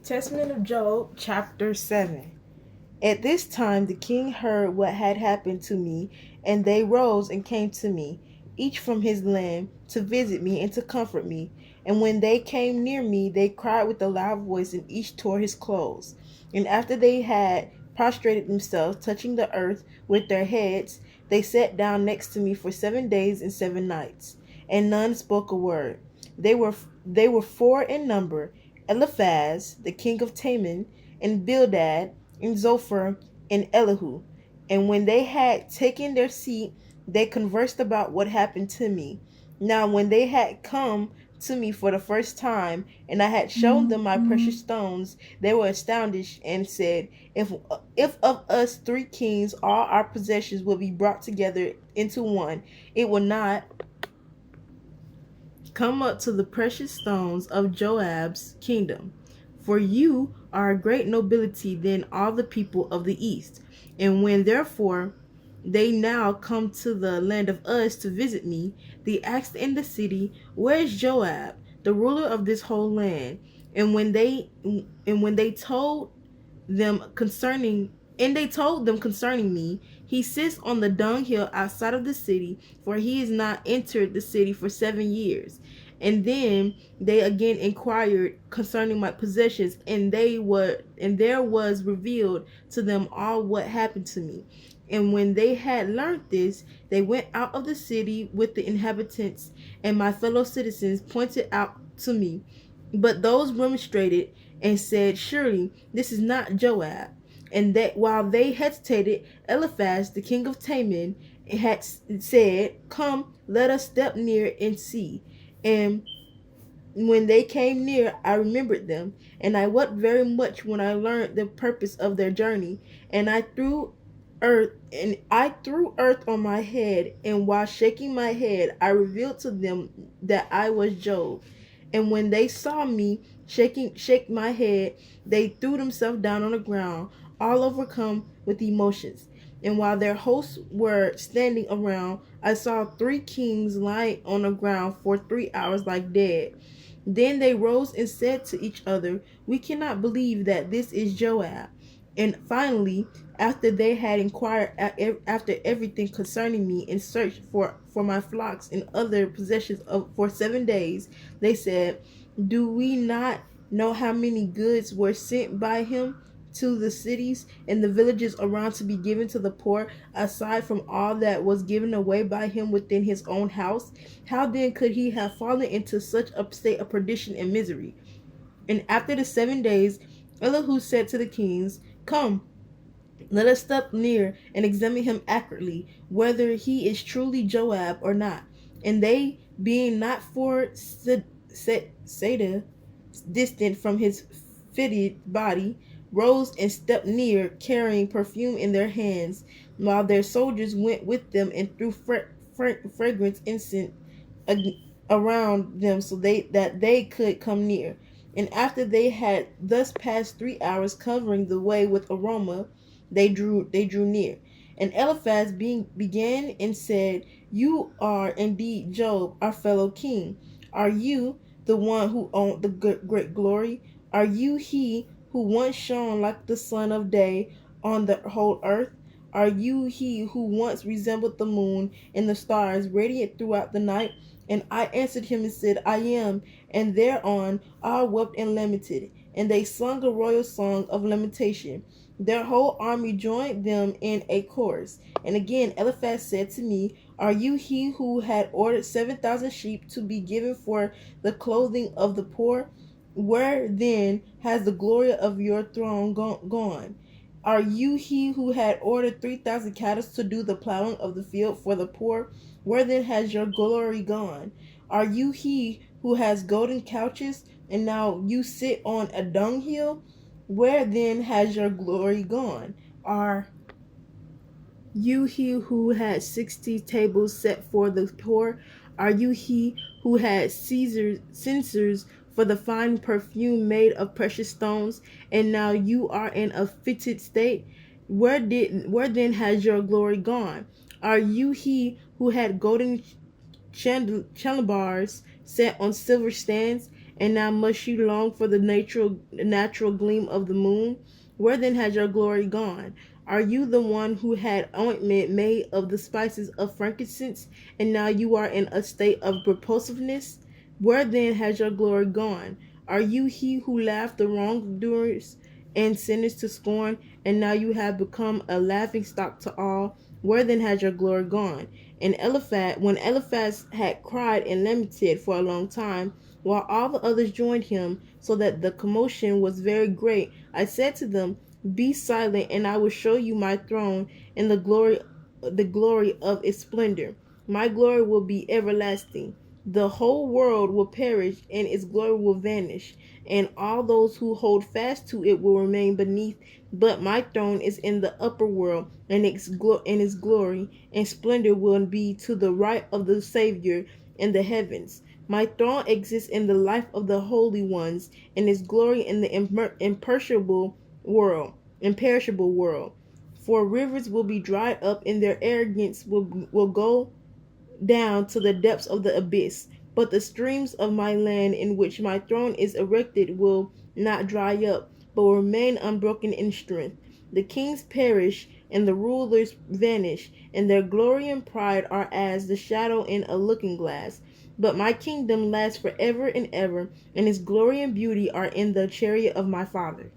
Testament of Job, chapter 7. At this time the king heard what had happened to me, and they rose and came to me, each from his land, to visit me and to comfort me. And when they came near me, they cried with a loud voice, and each tore his clothes. And after they had prostrated themselves, touching the earth with their heads, they sat down next to me for 7 days and 7 nights, and none spoke a word. They were four in number: Eliphaz, the king of Teman, and Bildad, and Zophar, and Elihu. And when they had taken their seat, they conversed about what happened to me. Now, when they had come to me for the first time, and I had shown them my precious stones, they were astounded and said, If of us 3 kings all our possessions will be brought together into one, it will not come up to the precious stones of Joab's kingdom. For you are a great nobility than all the people of the east. And when therefore they now come to the land of Uz to visit me, they asked in the city, Where is Joab, the ruler of this whole land? And when they told them concerning and they told them concerning me, he sits on the dunghill outside of the city, for he has not entered the city for 7 years. And then they again inquired concerning my possessions, and there was revealed to them all what happened to me. And when they had learned this, they went out of the city with the inhabitants, and my fellow citizens pointed out to me. But those remonstrated and said, Surely this is not Joab. And that while they hesitated, Eliphaz, the king of Teman, had said, Come, let us step near and see. And when they came near, I remembered them, and I wept very much when I learned the purpose of their journey. And I threw earth on my head, and while shaking my head, I revealed to them that I was Job. And when they saw me shake my head, they threw themselves down on the ground, all overcome with emotions. And while their hosts were standing around, I saw 3 kings lying on the ground for 3 hours like dead. Then they rose and said to each other, We cannot believe that this is Joab. And finally, after they had inquired after everything concerning me, and searched for my flocks and other possessions for 7 days, they said, Do we not know how many goods were sent by him to the cities and the villages around to be given to the poor, aside from all that was given away by him within his own house? How then could he have fallen into such a state of perdition and misery? And after the 7 days, Elihu said to the kings, Come, let us step near and examine him accurately, whether he is truly Joab or not. And they, being not 4 sedah distant from his fitted body, rose and stepped near, carrying perfume in their hands, while their soldiers went with them and threw fragrance incense around them, so that they could come near. And after they had thus passed 3 hours, covering the way with aroma, they drew near. And Eliphaz began and said, You are indeed Job, our fellow king. Are you the one who owned the great glory? Are you he who once shone like the sun of day on the whole earth? Are you he who once resembled the moon and the stars, radiant throughout the night? And I answered him and said, I am. And thereon all wept and lamented, and they sung a royal song of lamentation. Their whole army joined them in a chorus. And again Eliphaz said to me, Are you he who had ordered 7,000 sheep to be given for the clothing of the poor? Where then has the glory of your throne gone? Are you he who had ordered 3,000 cattle to do the plowing of the field for the poor? Where then has your glory gone? Are you he who has golden couches, and now you sit on a dunghill? Where then has your glory gone? Are you he who had 60 tables set for the poor? Are you he who had censers for the fine perfume made of precious stones, and now you are in a fitted state? Where then has your glory gone? Are you he who had golden chandeliers set on silver stands, And now must you long for the natural gleam of the moon? Where then has your glory gone? Are you the one who had ointment made of the spices of frankincense, and now you are in a state of repulsiveness? Where then has your glory gone? Are you he who laughed the wrongdoers and sinners to scorn, and now you have become a laughing stock to all? Where then has your glory gone? And when Eliphaz had cried and lamented for a long time, while all the others joined him, so that the commotion was very great, I said to them, be silent, and I will show you my throne and the glory of its splendor. My glory will be everlasting. The whole world will perish, and its glory will vanish, and all those who hold fast to it will remain beneath. But my throne is in the upper world, and its glory and splendor will be to the right of the Savior in the heavens. My throne exists in the life of the holy ones, and its glory in the imperishable world. For rivers will be dried up, and their arrogance will go down to the depths of the abyss. But the streams of my land in which my throne is erected will not dry up, but will remain unbroken in strength. The kings perish, and the rulers vanish, and their glory and pride are as the shadow in a looking glass. But my kingdom lasts forever and ever, and its glory and beauty are in the chariot of my Father.